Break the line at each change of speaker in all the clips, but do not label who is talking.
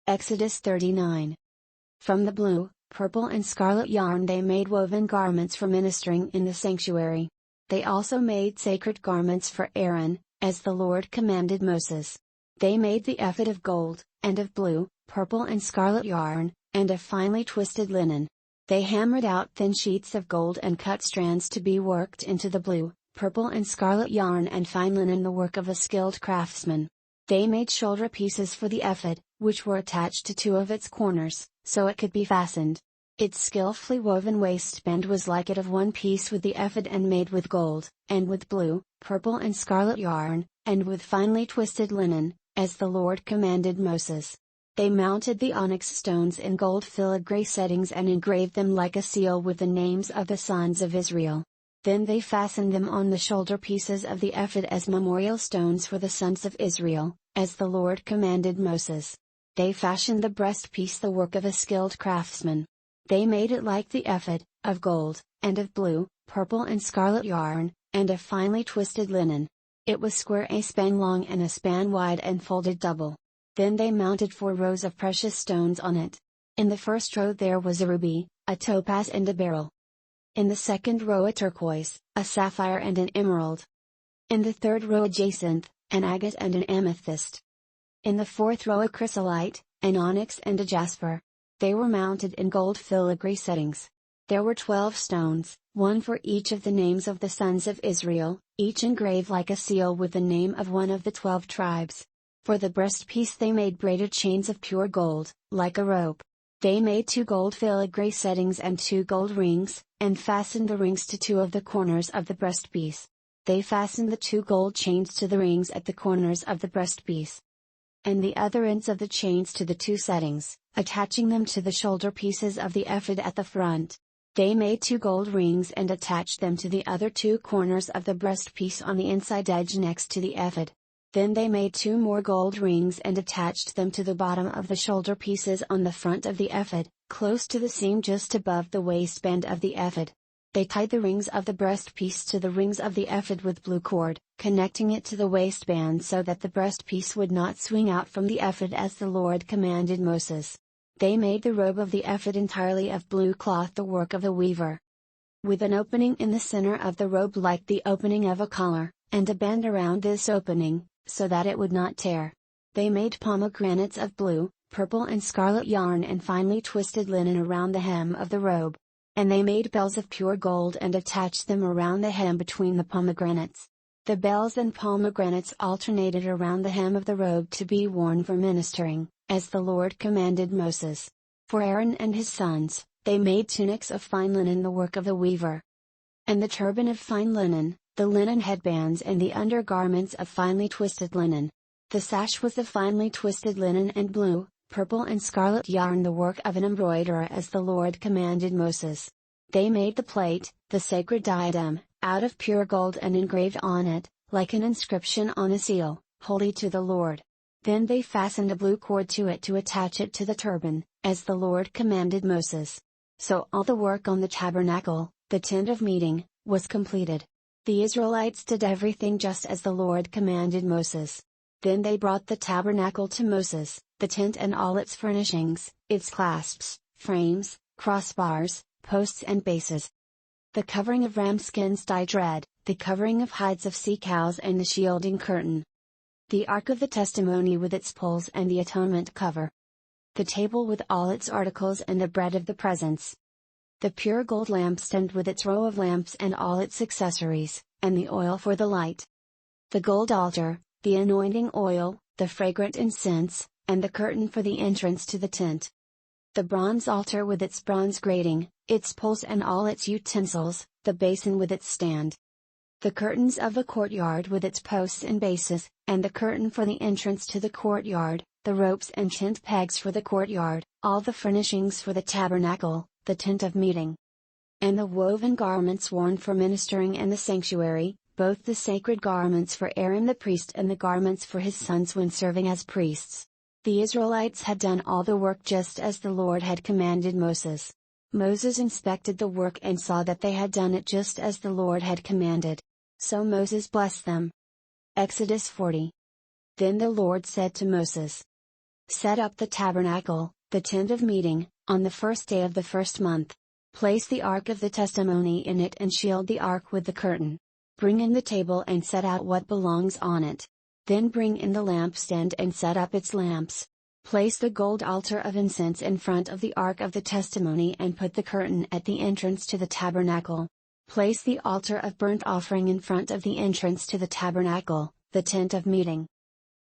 Exodus 39. From the blue, purple and scarlet yarn they made woven garments for ministering in the sanctuary. They also made sacred garments for Aaron, as the Lord commanded Moses. They made the ephod of gold, and of blue, purple and scarlet yarn, and of finely twisted linen. They hammered out thin sheets of gold and cut strands to be worked into the blue, purple and scarlet yarn and fine linen, the work of a skilled craftsman. They made shoulder pieces for the ephod, which were attached to two of its corners, so it could be fastened. Its skillfully woven waistband was like it of one piece with the ephod and made with gold, and with blue, purple and scarlet yarn, and with finely twisted linen, as the Lord commanded Moses. They mounted the onyx stones in gold filigree settings and engraved them like a seal with the names of the sons of Israel. Then they fastened them on the shoulder pieces of the ephod as memorial stones for the sons of Israel, as the Lord commanded Moses. They fashioned the breastpiece, the work of a skilled craftsman. They made it like the ephod, of gold, and of blue, purple and scarlet yarn, and of finely twisted linen. It was square, a span long and a span wide, and folded double. Then they mounted 4 rows of precious stones on it. In the first row there was a ruby, a topaz and a beryl. In the second row a turquoise, a sapphire and an emerald. In the third row a jacinth, an agate and an amethyst. In the fourth row a chrysolite, an onyx and a jasper. They were mounted in gold filigree settings. There were 12 stones, one for each of the names of the sons of Israel, each engraved like a seal with the name of one of the 12 tribes. For the breastpiece they made braided chains of pure gold, like a rope. They made 2 gold filigree settings and 2 gold rings, and fastened the rings to 2 of the corners of the breastpiece. They fastened the 2 gold chains to the rings at the corners of the breastpiece, and the other ends of the chains to the 2 settings, attaching them to the shoulder pieces of the ephod at the front. They made 2 gold rings and attached them to the other 2 corners of the breastpiece on the inside edge next to the ephod. Then they made 2 more gold rings and attached them to the bottom of the shoulder pieces on the front of the ephod, close to the seam just above the waistband of the ephod. They tied the rings of the breastpiece to the rings of the ephod with blue cord, connecting it to the waistband so that the breastpiece would not swing out from the ephod as the Lord commanded Moses. They made the robe of the ephod entirely of blue cloth, the work of a weaver, with an opening in the center of the robe like the opening of a collar, and a band around this opening, so that it would not tear. They made pomegranates of blue, purple and scarlet yarn and finely twisted linen around the hem of the robe. And they made bells of pure gold and attached them around the hem between the pomegranates. The bells and pomegranates alternated around the hem of the robe to be worn for ministering, as the Lord commanded Moses. For Aaron and his sons, they made tunics of fine linen, the work of a weaver, and the turban of fine linen, the linen headbands and the undergarments of finely twisted linen. The sash was of finely twisted linen and blue, purple and scarlet yarn, the work of an embroiderer, as the Lord commanded Moses. They made the plate, the sacred diadem, out of pure gold and engraved on it, like an inscription on a seal, "Holy to the Lord." Then they fastened a blue cord to it to attach it to the turban, as the Lord commanded Moses. So all the work on the tabernacle, the tent of meeting, was completed. The Israelites did everything just as the Lord commanded Moses. Then they brought the tabernacle to Moses, the tent and all its furnishings, its clasps, frames, crossbars, posts and bases, the covering of ram skins dyed red, the covering of hides of sea cows and the shielding curtain, the ark of the testimony with its poles and the atonement cover, the table with all its articles and the bread of the presence, the pure gold lampstand with its row of lamps and all its accessories, and the oil for the light, the gold altar, the anointing oil, the fragrant incense, and the curtain for the entrance to the tent, the bronze altar with its bronze grating, its poles and all its utensils, the basin with its stand, the curtains of the courtyard with its posts and bases, and the curtain for the entrance to the courtyard, the ropes and tent pegs for the courtyard, all the furnishings for the tabernacle, the tent of meeting, and the woven garments worn for ministering in the sanctuary, both the sacred garments for Aaron the priest and the garments for his sons when serving as priests. The Israelites had done all the work just as the Lord had commanded Moses. Moses inspected the work and saw that they had done it just as the Lord had commanded. So Moses blessed them. Exodus 40. Then the Lord said to Moses, Set up the tabernacle, the tent of meeting, on the first day of the first month. Place the ark of the testimony in it and shield the ark with the curtain. Bring in the table and set out what belongs on it. Then bring in the lampstand and set up its lamps. Place the gold altar of incense in front of the ark of the testimony and put the curtain at the entrance to the tabernacle. Place the altar of burnt offering in front of the entrance to the tabernacle, the tent of meeting.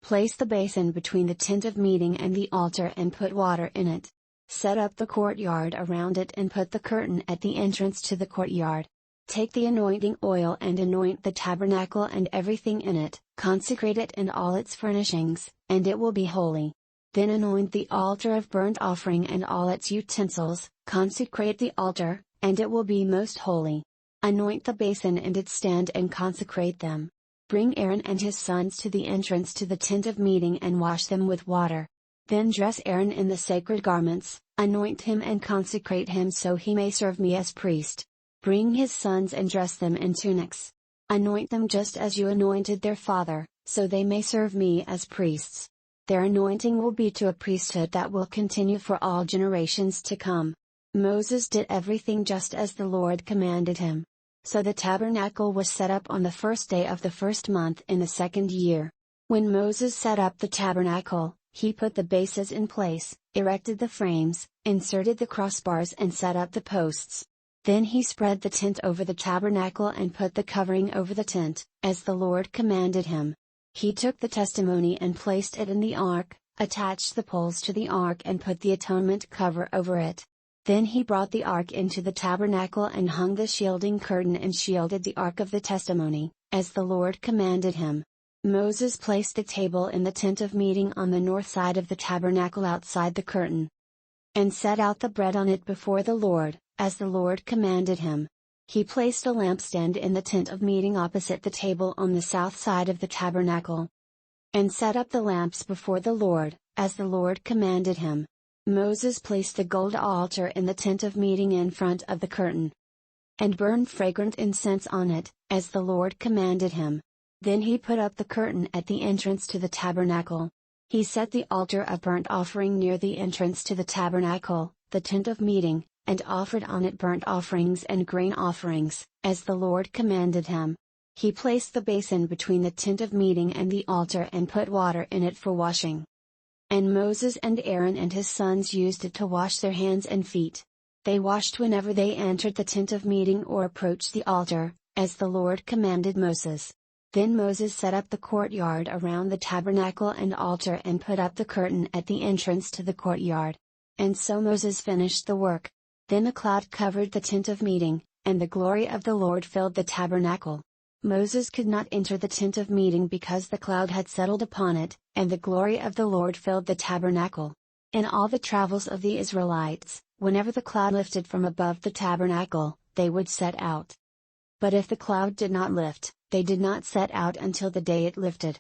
Place the basin between the tent of meeting and the altar and put water in it. Set up the courtyard around it and put the curtain at the entrance to the courtyard. Take the anointing oil and anoint the tabernacle and everything in it, consecrate it and all its furnishings, and it will be holy. Then anoint the altar of burnt offering and all its utensils, consecrate the altar, and it will be most holy. Anoint the basin and its stand and consecrate them. Bring Aaron and his sons to the entrance to the tent of meeting and wash them with water. Then dress Aaron in the sacred garments, anoint him and consecrate him so he may serve me as priest. Bring his sons and dress them in tunics. Anoint them just as you anointed their father, so they may serve me as priests. Their anointing will be to a priesthood that will continue for all generations to come. Moses did everything just as the Lord commanded him. So the tabernacle was set up on the first day of the first month in the second year. When Moses set up the tabernacle, he put the bases in place, erected the frames, inserted the crossbars and set up the posts. Then he spread the tent over the tabernacle and put the covering over the tent, as the Lord commanded him. He took the testimony and placed it in the ark, attached the poles to the ark and put the atonement cover over it. Then he brought the ark into the tabernacle and hung the shielding curtain and shielded the ark of the testimony, as the Lord commanded him. Moses placed the table in the tent of meeting on the north side of the tabernacle outside the curtain, and set out the bread on it before the Lord, as the Lord commanded him. He placed a lampstand in the tent of meeting opposite the table on the south side of the tabernacle, and set up the lamps before the Lord, as the Lord commanded him. Moses placed the gold altar in the tent of meeting in front of the curtain, and burned fragrant incense on it, as the Lord commanded him. Then he put up the curtain at the entrance to the tabernacle. He set the altar of burnt offering near the entrance to the tabernacle, the tent of meeting, and offered on it burnt offerings and grain offerings, as the Lord commanded him. He placed the basin between the tent of meeting and the altar and put water in it for washing. And Moses and Aaron and his sons used it to wash their hands and feet. They washed whenever they entered the tent of meeting or approached the altar, as the Lord commanded Moses. Then Moses set up the courtyard around the tabernacle and altar and put up the curtain at the entrance to the courtyard. And so Moses finished the work. Then a cloud covered the tent of meeting, and the glory of the Lord filled the tabernacle. Moses could not enter the tent of meeting because the cloud had settled upon it, and the glory of the Lord filled the tabernacle. In all the travels of the Israelites, whenever the cloud lifted from above the tabernacle, they would set out. But if the cloud did not lift, they did not set out until the day it lifted.